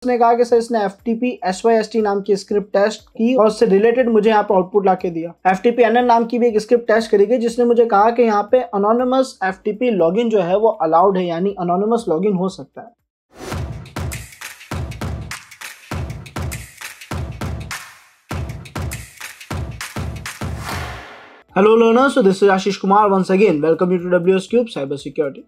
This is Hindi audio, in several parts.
उसने कहा कि सर इसने FTP SYST नाम की स्क्रिप्ट टेस्ट की और उससे रिलेटेड मुझे यहाँ पे आउटपुट ला के दिया। FTP NN नाम की भी एक स्क्रिप्ट टेस्ट करी गई जिसने मुझे कहा कि यहाँ पे अनोनिमस FTP लॉगिन जो है वो अलाउड है, यानी अनोनिमस लॉगिन हो सकता है। Hello learners, so this is Ashish Kumar once again. Welcome you to WS Cube Cyber Security.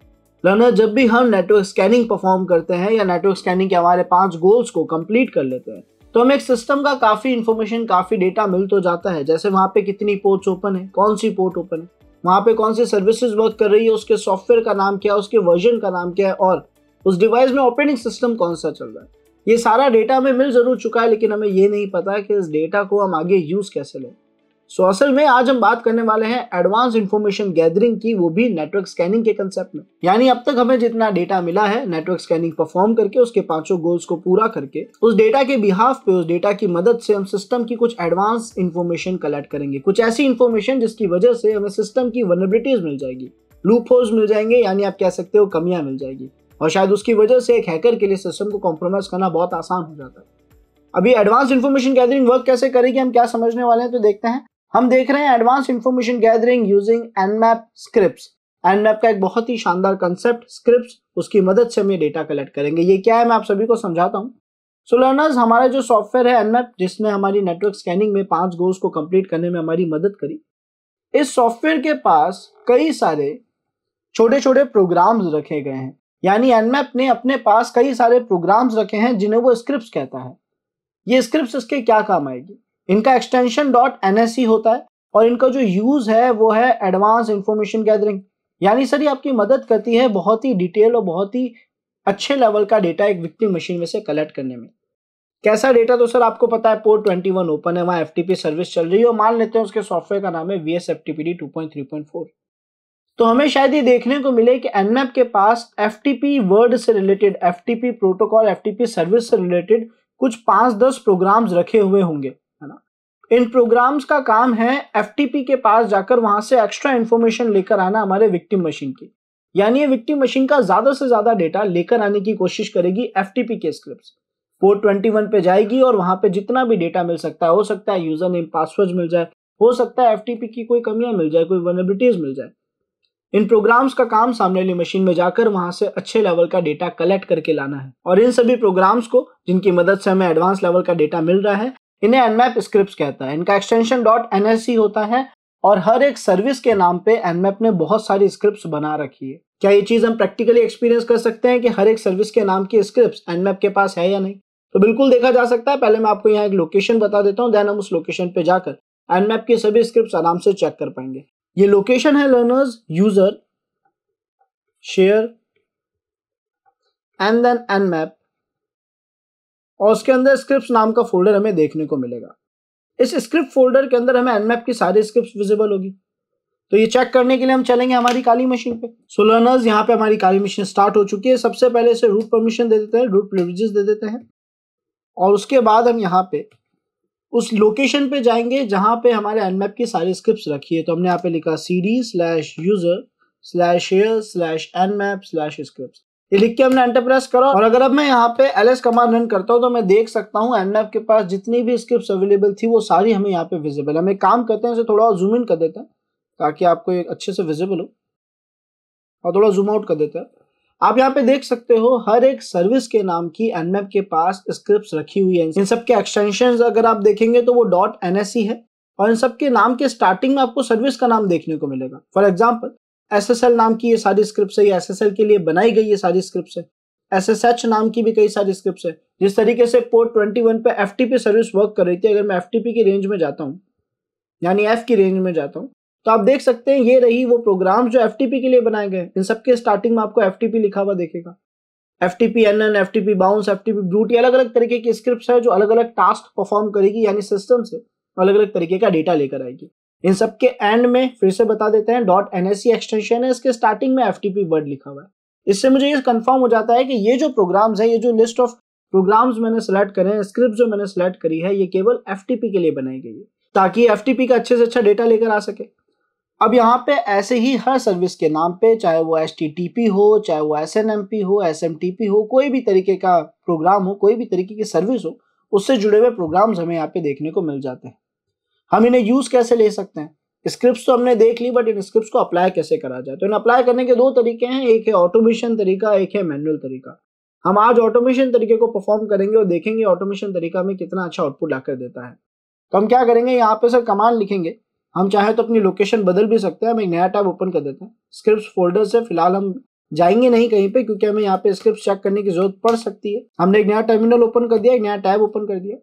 Learner, जब भी हम नेटवर्क स्कैनिंग परफॉर्म करते हैं या नेटवर्क स्कैनिंग के हमारे 5 गोल्स को कंप्लीट कर लेते हैं तो हमें एक सिस्टम का काफी इंफॉर्मेशन, काफी डेटा मिल तो जाता है। जैसे वहां पे कितनी पोर्ट्स ओपन है, कौन सी पोर्ट ओपन है, वहां पे कौन सी सर्विसेज वर्क कर रही है, उसके सॉफ्टवेयर का नाम क्या है, उसके वर्जन का नाम क्या है और उस डिवाइस में ऑपरेटिंग सिस्टम कौन सा चल रहा है। ये सारा डेटा हमें मिल जरूर चुका है, लेकिन हमें ये नहीं पता कि इस डेटा को हम आगे यूज कैसे लें। सो असल में आज हम बात करने वाले हैं एडवांस इंफॉर्मेशन गैदरिंग की, वो भी नेटवर्क स्कैनिंग के कंसेप्ट में। यानी अब तक हमें जितना डेटा मिला है नेटवर्क स्कैनिंग परफॉर्म करके, उसके 5 गोल्स को पूरा करके, उस डेटा के बिहाफ पे, उस डेटा की मदद से हम सिस्टम की कुछ एडवांस इंफॉर्मेशन कलेक्ट करेंगे। कुछ ऐसी इंफॉर्मेशन जिसकी वजह से हमें सिस्टम की वल्नरेबिलिटीज मिल जाएगी, लूप होल्स मिल जाएंगे, यानी आप कह सकते हो कमियां मिल जाएगी, और शायद उसकी वजह से एक हैकर के लिए सिस्टम को कॉम्प्रोमाइज करना बहुत आसान हो जाता है। अभी एडवांस इंफॉर्मेशन गैदरिंग वर्क कैसे करेगी, हम क्या समझने वाले हैं, तो देखते हैं। हम देख रहे हैं advance information gathering using Nmap scripts. Nmap का एक बहुत ही शानदार कंसेप्ट स्क्रिप्ट्स, उसकी मदद से हम ये डेटा कलेक्ट करेंगे। ये क्या है मैं आप सभी को समझाता हूँ। सो लर्नर्स, हमारा जो सॉफ्टवेयर है Nmap, जिसने हमारी नेटवर्क स्कैनिंग में 5 गोल्स को कंप्लीट करने में हमारी मदद करी, इस सॉफ्टवेयर के पास कई सारे छोटे छोटे प्रोग्राम्स रखे गए हैं। यानी Nmap ने अपने पास कई सारे प्रोग्राम्स रखे हैं जिन्हें वो स्क्रिप्ट्स कहता है। ये स्क्रिप्ट्स इसके क्या काम आएगी? इनका एक्सटेंशन .nsc होता है और इनका जो यूज है वो है एडवांस इंफॉर्मेशन गैदरिंग। यानी सर ये आपकी मदद करती है बहुत ही डिटेल और बहुत ही अच्छे लेवल का डेटा एक विक्टिम मशीन में से कलेक्ट करने में। कैसा डेटा? तो सर आपको पता है पोर्ट 21 ओपन है, वहां FTP सर्विस चल रही है और मान लेते हैं उसके सॉफ्टवेयर का नाम है VSFTPD 2.3.4। तो हमें शायद ये देखने को मिले कि Nmap के पास FTP वर्ड से related, FTP protocol, FTP service से रिलेटेड कुछ 5-10 प्रोग्राम्स रखे हुए होंगे, है ना। इन प्रोग्राम्स का काम है FTP के पास जाकर वहां से एक्स्ट्रा इंफॉर्मेशन लेकर आना हमारे विक्टिम मशीन की। यानी ये विक्टिम मशीन का ज्यादा से ज्यादा डेटा लेकर आने की कोशिश करेगी FTP के स्क्रिप्ट्स। पोर्ट 21 पे जाएगी और वहां पे जितना भी डेटा मिल सकता है, हो सकता है यूजर नेम पासवर्ड मिल जाए, हो सकता है FTP की कोई कमियां मिल जाए, कोई वल्नरेबिलिटीज मिल जाए। इन प्रोग्राम्स का काम सामने वाली मशीन में जाकर वहां से अच्छे लेवल का डेटा कलेक्ट करके लाना है। और इन सभी प्रोग्राम्स को, जिनकी मदद से हमें एडवांस लेवल का डेटा मिल रहा है, इन्हें Nmap स्क्रिप्ट्स कहता है। इनका एक्सटेंशन .nsc होता है और हर एक सर्विस के नाम पे Nmap ने बहुत सारी स्क्रिप्ट्स बना रखी है। क्या ये चीज हम प्रैक्टिकली एक्सपीरियंस कर सकते हैं कि हर एक सर्विस के नाम की स्क्रिप्ट्स Nmap के पास है या नहीं? तो बिल्कुल देखा जा सकता है। पहले मैं आपको यहाँ एक लोकेशन बता देता हूँ, देन हम उस लोकेशन पे जाकर Nmap की सभी स्क्रिप्ट्स आराम से चेक कर पाएंगे। ये लोकेशन है learners, user share and then Nmap, और उसके अंदर स्क्रिप्ट्स नाम का फोल्डर हमें देखने को मिलेगा। इस स्क्रिप्ट फोल्डर के अंदर हमें Nmap की सारी स्क्रिप्ट्स विजिबल होगी। तो ये चेक करने के लिए हम चलेंगे हमारी काली मशीन पे। सो लर्नर्स, यहाँ पे हमारी काली मशीन स्टार्ट हो चुकी है। सबसे पहले इसे रूट परमिशन दे देते हैं, रूट प्रिविलेजेस दे देते हैं, और उसके बाद हम यहाँ पे उस लोकेशन पे जाएंगे जहां पे हमारे Nmap की सारी स्क्रिप्ट्स रखी है। तो हमने यहाँ पे लिखा cd/user/share/nmap/scripts। ये लिख के हमने एंटर प्रेस करा, और अगर अब मैं यहाँ पे ls कमांड रन करता हूँ तो मैं देख सकता हूँ Nmap के पास जितनी भी स्क्रिप्ट्स अवेलेबल थी वो सारी हमें यहाँ पे विजिबल है। हम एक काम करते हैं, इसे थोड़ा जूम इन कर देते हैं ताकि आपको एक अच्छे से विजिबल हो, और थोड़ा जूम आउट कर देते हैं। आप यहाँ पे देख सकते हो हर एक सर्विस के नाम की Nmap के पास स्क्रिप्ट्स रखी हुई है। इन सब के एक्सटेंशंस अगर आप देखेंगे तो वो .nsc है, और इन सब के नाम के स्टार्टिंग में आपको सर्विस का नाम देखने को मिलेगा। फॉर एग्जांपल SSL नाम की ये सारी स्क्रिप्ट्स है, ये SSL के लिए बनाई गई ये सारी स्क्रिप्ट्स है। SSH नाम की भी कई सारी स्क्रिप्ट्स है। जिस तरीके से पोर्ट 21 पे FTP सर्विस वर्क कर रही थी, अगर मैं FTP की रेंज में जाता हूँ, यानी F की रेंज में जाता हूँ, तो आप देख सकते हैं ये रही वो प्रोग्राम जो FTP के लिए बनाए गए। इन सबके स्टार्टिंग में आपको FTP लिखा हुआ देखेगा। FTP NN, FTP bounce, FTP brute, ये अलग अलग तरीके की स्क्रिप्ट्स है जो अलग अलग टास्क परफॉर्म करेगी, यानी सिस्टम से अलग अलग तरीके का डेटा लेकर आएगी। इन सबके एंड में फिर से बता देते हैं .nsc एक्सटेंशन है, इसके स्टार्टिंग में FTP वर्ड लिखा हुआ है। इससे मुझे ये कंफर्म हो जाता है कि ये जो प्रोग्राम्स है, ये जो लिस्ट ऑफ प्रोग्राम्स मैंने सेलेक्ट करे हैं, स्क्रिप्ट जो मैंने सेलेक्ट करी है, ये केवल FTP के लिए बनाई गई है ताकि FTP का अच्छे से अच्छा डेटा लेकर आ सके। अब यहाँ पे ऐसे ही हर सर्विस के नाम पे, चाहे वो HTTP हो, चाहे वो SNMP हो, SMTP हो, कोई भी तरीके का प्रोग्राम हो, कोई भी तरीके की सर्विस हो, उससे जुड़े हुए प्रोग्राम्स हमें यहाँ पे देखने को मिल जाते हैं। हम इन्हें यूज कैसे ले सकते हैं? स्क्रिप्ट्स तो हमने देख ली, बट इन स्क्रिप्ट्स को अप्लाई कैसे करा जाए? तो इन्हें अप्लाई करने के दो तरीके हैं, एक है ऑटोमेशन तरीका, एक है मैनुअल तरीका। हम आज ऑटोमेशन तरीके को परफॉर्म करेंगे और देखेंगे ऑटोमेशन तरीका में कितना अच्छा आउटपुट लाकर देता है। तो हम क्या करेंगे, यहाँ पे सर कमांड लिखेंगे। हम चाहे तो अपनी लोकेशन बदल भी सकते हैं। हम एक नया टैब ओपन कर देते हैं स्क्रिप्ट्स फोल्डर से। फिलहाल हम जाएंगे नहीं कहीं पे, क्योंकि हमें यहाँ पे स्क्रिप्ट चेक करने की जरूरत पड़ सकती है। हमने एक नया टर्मिनल ओपन कर दिया, एक नया टैब ओपन कर दिया।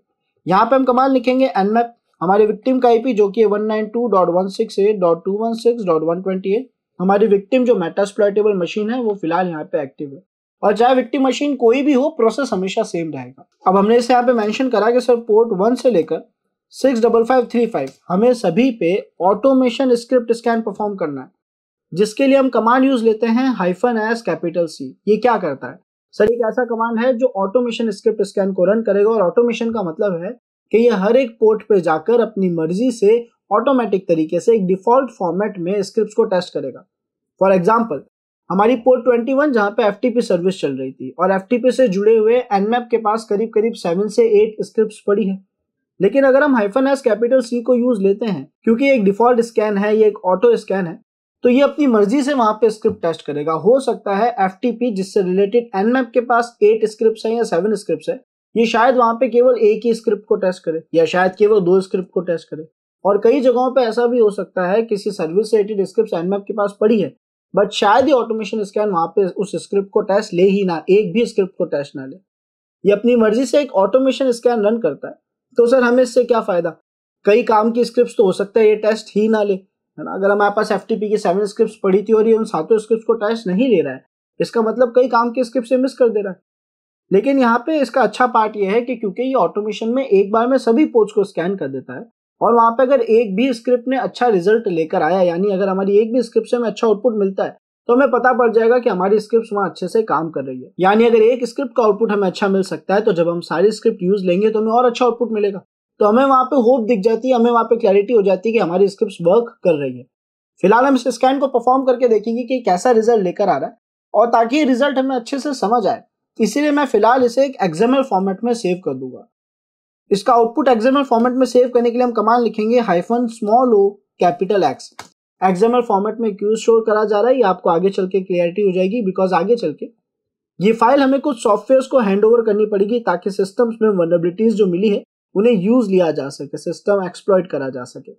यहाँ पे हम कमांड लिखेंगे nmap, हमारे विक्टिम का IP जो कि 192.168.216.128। हमारी विक्टिम जो मेटास्प्लॉइटेबल मशीन है वो फिलहाल यहाँ पे एक्टिव है, और चाहे विक्टिम मशीन कोई भी हो, प्रोसेस हमेशा सेम रहेगा। अब हमने इसे यहाँ पे मेंशन करा कि सर पोर्ट 1 से लेकर 65535 हमें सभी पे ऑटोमेशन स्क्रिप्ट स्कैन परफॉर्म करना है, जिसके लिए हम कमांड यूज लेते हैं -C। ये क्या करता है सर? एक ऐसा कमांड है जो ऑटोमेशन स्क्रिप्ट स्कैन को रन करेगा, और ऑटोमेशन का मतलब है कि ये हर एक पोर्ट पे जाकर अपनी मर्जी से ऑटोमेटिक तरीके से एक डिफॉल्ट फॉर्मेट में स्क्रिप्ट्स को टेस्ट करेगा। फॉर एग्जांपल, हमारी पोर्ट 21 जहां पे FTP सर्विस चल रही थी, और FTP से जुड़े हुए nmap के पास करीब करीब 7 से 8 स्क्रिप्ट्स पड़ी है। लेकिन अगर हम -C को यूज लेते हैं, क्योंकि ये एक डिफॉल्ट स्कैन है, ये एक ऑटो स्कैन है, तो ये अपनी मर्जी से वहां पे स्क्रिप्ट टेस्ट करेगा। हो सकता है FTP जिससे रिलेटेड nmap के पास 8 स्क्रिप्ट्स हैं या 7 स्क्रिप्ट्स है, ये शायद वहां पे केवल एक ही स्क्रिप्ट को टेस्ट करे, या शायद केवल 2 स्क्रिप्ट को टेस्ट करे। और कई जगहों पे ऐसा भी हो सकता है किसी सर्विस से 8 स्क्रिप्ट nmap के पास पड़ी है, बट शायद ये ऑटोमेशन स्कैन वहां पे उस स्क्रिप्ट को टेस्ट ले ही ना, एक भी स्क्रिप्ट को टेस्ट ना ले। ये अपनी मर्जी से एक ऑटोमेशन स्कैन रन करता है। तो सर हमें इससे क्या फायदा? कई काम की स्क्रिप्ट्स तो हो सकता है ये टेस्ट ही ना ले, है ना। अगर हमारे पास FTP की 7 स्क्रिप्ट्स पड़ी थी और ये उन 7 स्क्रिप्ट्स को टेस्ट नहीं ले रहा है, इसका मतलब कई काम की स्क्रिप्ट से मिस कर दे रहा है। लेकिन यहाँ पे इसका अच्छा पार्ट ये है कि क्योंकि ये ऑटोमेशन में एक बार में सभी पोर्ट्स को स्कैन कर देता है, और वहां पे अगर एक भी स्क्रिप्ट ने अच्छा रिजल्ट लेकर आया, यानी अगर हमारी एक भी स्क्रिप्ट से हमें अच्छा आउटपुट मिलता है, तो हमें पता पड़ जाएगा कि हमारी स्क्रिप्ट वहां अच्छे से काम कर रही है। यानी अगर एक स्क्रिप्ट का आउटपुट हमें अच्छा मिल सकता है, तो जब हम सारी स्क्रिप्ट यूज लेंगे तो हमें और अच्छा आउटपुट मिलेगा। तो हमें वहां पे होप दिख जाती है, हमें वहां पे क्लैरिटी हो जाती है कि हमारी स्क्रिप्ट वर्क कर रही है। फिलहाल हम इस स्कैन को परफॉर्म करके देखेंगे कि कैसा रिजल्ट लेकर आ रहा है, और ताकि ये रिजल्ट हमें अच्छे से समझ आए, इसीलिए मैं फिलहाल इसे एक XML फॉर्मेट में सेव कर दूंगा। इसका आउटपुट XML फॉर्मेट में सेव करने के लिए हम कमांड लिखेंगे -o XML फॉर्मेट में क्यों स्टोर करा जा रहा है, ये आपको आगे चल के क्लियरिटी हो जाएगी, बिकॉज आगे चल के ये फाइल हमें कुछ सॉफ्टवेयर को हैंड ओवर करनी पड़ेगी, ताकि सिस्टम्स में वल्नरेबिलिटीज जो मिली है उन्हें यूज लिया जा सके, सिस्टम एक्सप्लॉइट करा जा सके।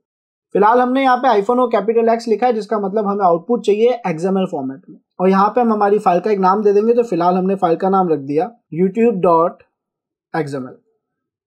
फिलहाल हमने यहाँ पे -X लिखा है, जिसका मतलब हमें आउटपुट चाहिए XML फॉर्मेट में, और यहाँ पे हम हमारी फाइल का एक नाम दे देंगे। तो फिलहाल हमने फाइल का नाम रख दिया youtube.xml।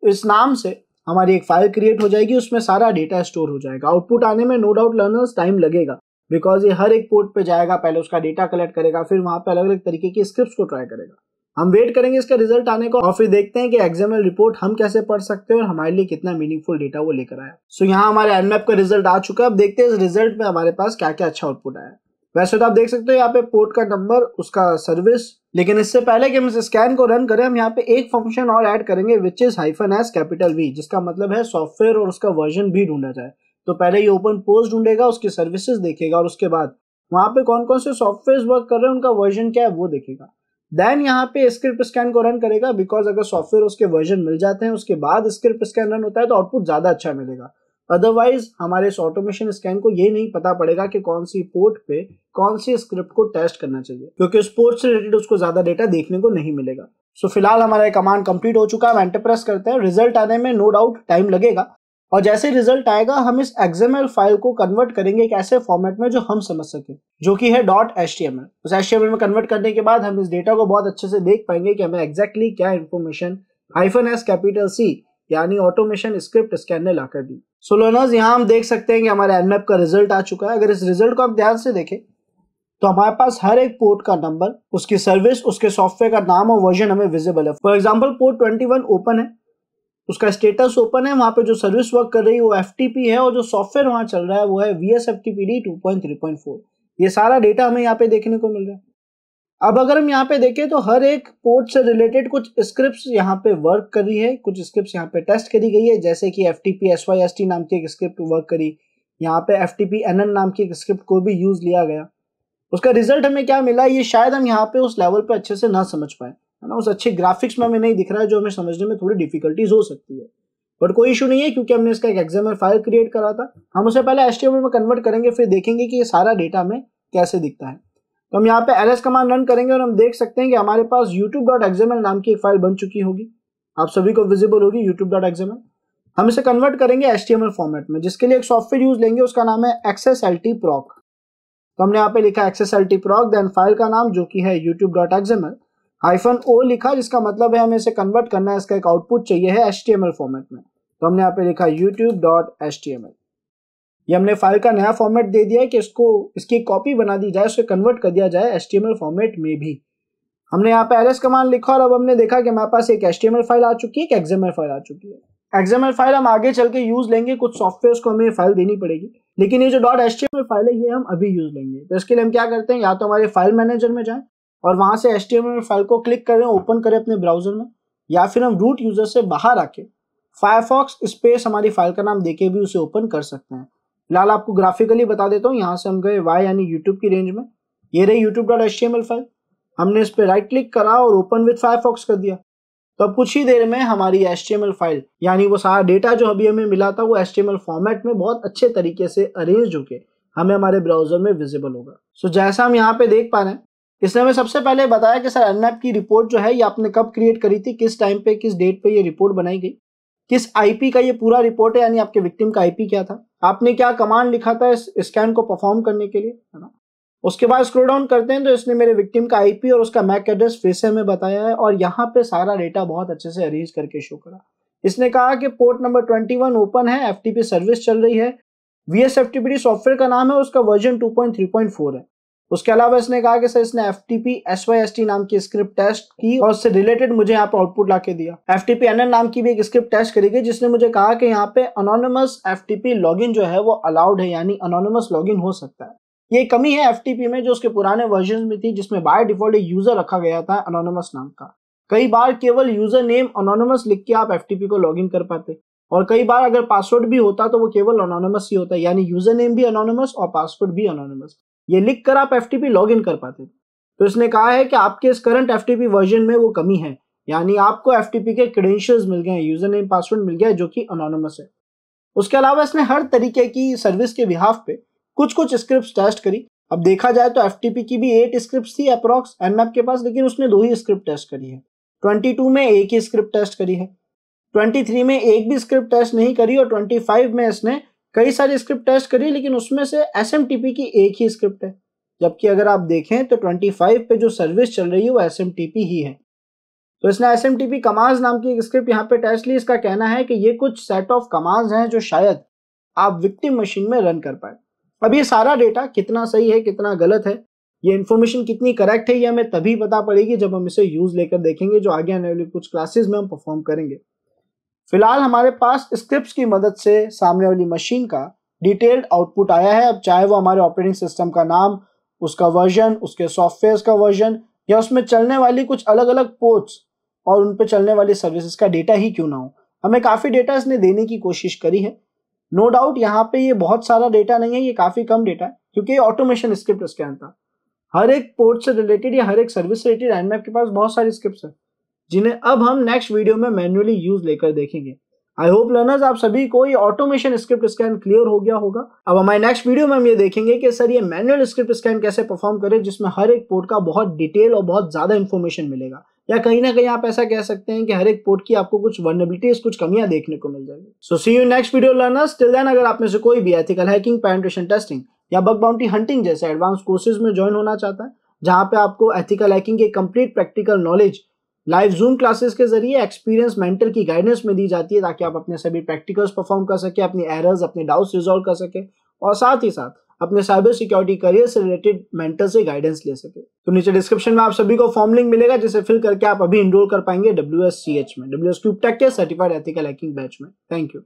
इस नाम से हमारी एक फाइल क्रिएट हो जाएगी, उसमें सारा डेटा स्टोर हो जाएगा। आउटपुट आने में नो डाउट लर्नर्स टाइम लगेगा, बिकॉज ये हर एक पोर्ट पे जाएगा, पहले उसका डेटा कलेक्ट करेगा, फिर वहां पे अलग अलग तरीके की स्क्रिप्ट्स को ट्राई करेगा। हम वेट करेंगे इसका रिजल्ट आने को, और फिर देखते हैं कि XML रिपोर्ट हम कैसे पढ़ सकते हैं और हमारे लिए कितना मीनिंगफुल डेटा वो लेकर आया। सो यहाँ हमारे nmap का रिजल्ट आ चुका है। अब देखते हैं इस रिजल्ट में हमारे पास क्या क्या अच्छा आउटपुट आया। वैसे तो आप देख सकते हो यहाँ पे पोर्ट का नंबर, उसका सर्विस, लेकिन इससे पहले कि हम इस स्कैन को रन करें, हम यहाँ पे एक फंक्शन और ऐड करेंगे, विच इज -V, जिसका मतलब है सॉफ्टवेयर और उसका वर्जन भी ढूंढा जाए। तो पहले ये ओपन पोस्ट ढूंढेगा, उसकी सर्विसेज देखेगा, और उसके बाद वहां पे कौन कौन से सॉफ्टवेयर वर्क कर रहे हैं, उनका वर्जन क्या है वो देखेगा। देन यहाँ पे स्क्रिप्ट स्कैन को रन करेगा, बिकॉज अगर सॉफ्टवेयर उसके वर्जन मिल जाते हैं, उसके बाद स्क्रिप्ट स्कैन रन होता है, तो आउटपुट ज्यादा अच्छा मिलेगा। अदरवाइज हमारे इस ऑटोमेशन स्कैन को ये नहीं पता पड़ेगा कि कौन सी पोर्ट पे कौन सी स्क्रिप्ट को टेस्ट करना चाहिए, क्योंकि उस पोर्ट से रिलेटेड उसको ज्यादा डेटा देखने को नहीं मिलेगा। सो फिलहाल हमारा कमांड कंप्लीट हो चुका है। हम एंटर प्रेस करते हैं। रिजल्ट आने में नो डाउट टाइम लगेगा, और जैसे रिजल्ट आएगा हम इस XML फाइल को कन्वर्ट करेंगे एक ऐसे फॉर्मेट में जो हम समझ सके, जो कि है .html। उस HTML में कन्वर्ट करने के बाद हम इस डेटा को बहुत अच्छे से देख पाएंगे कि हमें एग्जैक्टली क्या इन्फॉर्मेशन -C यानी ऑटोमेशन स्क्रिप्ट स्कैन ने लाकर दी। सो लर्नर्स, यहाँ हम देख सकते हैं कि हमारे nmap का रिजल्ट आ चुका है। अगर इस रिजल्ट को आप ध्यान से देखें तो हमारे पास हर एक पोर्ट का नंबर, उसकी सर्विस, उसके सॉफ्टवेयर का नाम और वर्जन हमें विजिबल है। फॉर एग्जांपल पोर्ट 21 ओपन है, उसका स्टेटस ओपन है, वहां पे जो सर्विस वर्क कर रही है वो FTP है, और जो सॉफ्टवेयर वहां चल रहा है वो है VSFTPD 2.3.4। ये सारा डेटा हमें यहाँ पे देखने को मिल रहा है। अब अगर हम यहाँ पे देखें तो हर एक पोर्ट से रिलेटेड कुछ स्क्रिप्ट्स यहाँ पे वर्क कर रही है, कुछ स्क्रिप्ट्स यहाँ पे टेस्ट करी गई है, जैसे कि FTP SYST नाम की एक स्क्रिप्ट वर्क करी, यहाँ पे FTP-NN नाम की एक स्क्रिप्ट को भी यूज लिया गया। उसका रिजल्ट हमें क्या मिला, ये शायद हम यहाँ पे उस लेवल पे अच्छे से ना समझ पाए, है ना, उस अच्छे ग्राफिक्स में हमें नहीं दिख रहा है, जो हमें समझने में थोड़ी डिफिकल्टीज हो सकती है। बट कोई इशू नहीं है, क्योंकि हमने इसका एक XML फाइल क्रिएट करा था। हम उसे पहले HTML में कन्वर्ट करेंगे, फिर देखेंगे कि ये सारा डेटा में कैसे दिखता है। तो हम यहाँ पे ls कमांड रन करेंगे और हम देख सकते हैं कि हमारे पास youtube.xml नाम की एक फाइल बन चुकी होगी। आप सभी को विजिबल होगी youtube.xml। हम इसे कन्वर्ट करेंगे HTML फॉर्मेट में, जिसके लिए एक सॉफ्टवेयर यूज लेंगे, उसका नाम है XSLT-proc। तो हमने यहाँ पे लिखा XSLT-proc, देन फाइल का नाम जो कि है youtube.xml -o लिखा, जिसका मतलब है हमें इसे कन्वर्ट करना है, इसका एक आउटपुट चाहिए है HTML फॉर्मेट में। तो हमने यहाँ पे लिखा youtube.html। ये हमने फाइल का नया फॉर्मेट दे दिया है कि इसकी कॉपी बना दी जाए, उसे कन्वर्ट कर दिया जाए HTML फॉर्मेट में भी। हमने यहाँ पे ls कमांड लिखा और अब हमने देखा कि हमारे पास एक HTML फाइल आ चुकी है, एक XML फाइल आ चुकी है। XML फाइल हम आगे चल के यूज लेंगे, कुछ सॉफ्टवेयर को हमें फाइल देनी पड़ेगी, लेकिन ये जो .html फाइल है ये हम अभी यूज लेंगे। तो इसके लिए हम क्या करते हैं, या तो हमारे फाइल मैनेजर में जाएं और वहां से HTML फाइल को क्लिक करें, ओपन करें अपने ब्राउजर में, या फिर हम रूट यूजर से बाहर आके फायरफॉक्स स्पेस हमारी फाइल का नाम देके भी उसे ओपन कर सकते हैं। फिलहाल आपको ग्राफिकली बता देता हूँ, यहाँ से हम गए y यानी यूट्यूब की रेंज में, ये रही youtube.html फाइल। हमने इस पर राइट क्लिक करा और ओपन विद फायरफॉक्स कर दिया। तो अब कुछ ही देर में हमारी HTML फाइल यानी वो सारा डेटा जो अभी हमें मिला था वो HTML फॉर्मेट में बहुत अच्छे तरीके से अरेंज होके हमें हमारे ब्राउजर में विजिबल होगा। सो जैसा हम यहाँ पे देख पा रहे हैं, इसने हमें सबसे पहले बताया कि सर nmap की रिपोर्ट जो है ये आपने कब क्रिएट करी थी, किस टाइम पे, किस डेट पे ये रिपोर्ट बनाई गई, किस IP का ये पूरा रिपोर्ट है, यानी आपके विक्टिम का IP क्या था, आपने क्या कमांड लिखा था इस स्कैन को परफॉर्म करने के लिए, है ना। उसके बाद स्क्रॉल डाउन करते हैं तो इसने मेरे विक्टिम का IP और उसका MAC एड्रेस फिर से हमें बताया है, और यहाँ पे सारा डेटा बहुत अच्छे से अरेंज करके शो करा। इसने कहा कि पोर्ट नंबर 21 ओपन है, FTP सर्विस चल रही है, VSFTPD सॉफ्टवेयर का नाम है, उसका वर्जन 2.3.4 है। उसके अलावा इसने कहा कि सर इसने FTP SYST नाम की स्क्रिप्ट टेस्ट की और उससे रिलेटेड मुझे यहाँ पे आउटपुट ला के दिया। FTP-NN नाम की भी एक स्क्रिप्ट टेस्ट करी गई, जिसने मुझे कहा कि यहाँ पे अनोनिमस FTP लॉगिन जो है वो अलाउड है, यानी अनोनिमस लॉगिन हो सकता है। ये कमी है FTP में जो उसके पुराने वर्जन में थी, जिसमें बाय डिफॉल्ट एक यूजर रखा गया था अनोनिमस नाम का। कई बार केवल यूजर नेम अनोनिमस लिख के आप FTP को लॉगिन कर पाते, और कई बार अगर पासवर्ड भी होता तो वो केवल अनोनिमस ही होता है, यानी यूजर नेम भी अनोनिमस और पासवर्ड भी अनोनिमस। ये लिख कर आप FTP लॉगिन कर पाते थे। तो इसने कहा है कि आपके इस करंट FTP वर्जन में वो कमी है, यानी आपको FTP के क्रेडेंशियल्स मिल गए, यूजर नेम पासवर्ड मिल गया जो कि अनोनिमस है। उसके अलावा इसने हर तरीके की सर्विस के बिहाफ पे कुछ स्क्रिप्ट्स टेस्ट करी। अब देखा जाए तो FTP की भी 8 स्क्रिप्ट्स थी अप्रॉक्स nmap के पास, लेकिन उसने 2 ही स्क्रिप्ट टेस्ट करी है। 22 में एक ही स्क्रिप्ट टेस्ट करी है, 23 में एक भी स्क्रिप्ट टेस्ट नहीं करी, और 25 में इसने कई सारी स्क्रिप्ट टेस्ट करी, लेकिन उसमें से SMTP की एक ही स्क्रिप्ट है। जबकि अगर आप देखें तो 25 पे जो सर्विस चल रही है वो SMTP ही है। तो इसने SMTP कमांड्स नाम की एक स्क्रिप्ट यहाँ पे टेस्ट ली। इसका कहना है कि ये कुछ सेट ऑफ कमांड्स हैं जो शायद आप विक्टिम मशीन में रन कर पाए। अब ये सारा डेटा कितना सही है, कितना गलत है, ये इन्फॉर्मेशन कितनी करेक्ट है, ये हमें तभी पता पड़ेगी जब हम इसे यूज लेकर देखेंगे, जो आगे आने वाली कुछ क्लासेस में हम परफॉर्म करेंगे। फिलहाल हमारे पास स्क्रिप्ट्स की मदद से सामने वाली मशीन का डिटेल्ड आउटपुट आया है। अब चाहे वो हमारे ऑपरेटिंग सिस्टम का नाम, उसका वर्जन, उसके सॉफ्टवेयर का वर्जन, या उसमें चलने वाली कुछ अलग अलग पोर्ट्स और उन पे चलने वाली सर्विसेज का डेटा ही क्यों ना हो, हमें काफी डेटा इसने देने की कोशिश करी है। नो डाउट यहाँ पे ये बहुत सारा डेटा नहीं है, ये काफी कम डेटा है, क्योंकि ये ऑटोमेशन स्क्रिप्ट स्कैन था। हर एक पोर्ट से रिलेटेड या हर एक सर्विस से रिलेटेड nmap के पास बहुत सारी स्क्रिप्ट्स है, जिन्हें अब हम नेक्स्ट वीडियो में मैन्युअली यूज लेकर देखेंगे। आई होप लर्नर्स आप सभी को ये ऑटोमेशन स्क्रिप्ट स्कैन क्लियर हो गया होगा। अब हमारे नेक्स्ट वीडियो में हम ये देखेंगे कि सर ये मैनुअल स्क्रिप्ट स्कैन कैसे परफॉर्म करे, जिसमें हर एक पोर्ट का बहुत डिटेल और बहुत ज्यादा इन्फॉर्मेशन मिलेगा, या कहीं ना कहीं आप ऐसा कह सकते हैं कि हर एक पोर्ट की आपको कुछ वल्नरेबिलिटीज, कुछ कमियां देखने को मिल जाएगी। So see you next video learners. Till then अगर आप में से कोई भी एथिकल हैकिंग, पेनिट्रेशन टेस्टिंग या बग बाउंटी हंटिंग जैसे एडवांस कोर्सेज में ज्वाइन होना चाहता है, जहां पे आपको एथिकल हैकिंग की complete practical knowledge live zoom classes के जरिए एक्सपीरियंस मेंटर की गाइडेंस में दी जाती है, ताकि आप अपने सभी प्रैक्टिकल्स परफॉर्म कर सके, अपनी एरर्स, अपने डाउट्स रिजॉल्व कर सके, और साथ ही साथ अपने साइबर सिक्योरिटी करियर से रिलेटेड मेंटर से गाइडेंस ले सके। तो नीचे डिस्क्रिप्शन में आप सभी को फॉर्म लिंक मिलेगा, जिसे फिल करके आप अभी इनरोल कर पाएंगे WSCH में, WS Cube Tech के सर्टिफाइड एथिकल हैकिंग बैच में। Thank you.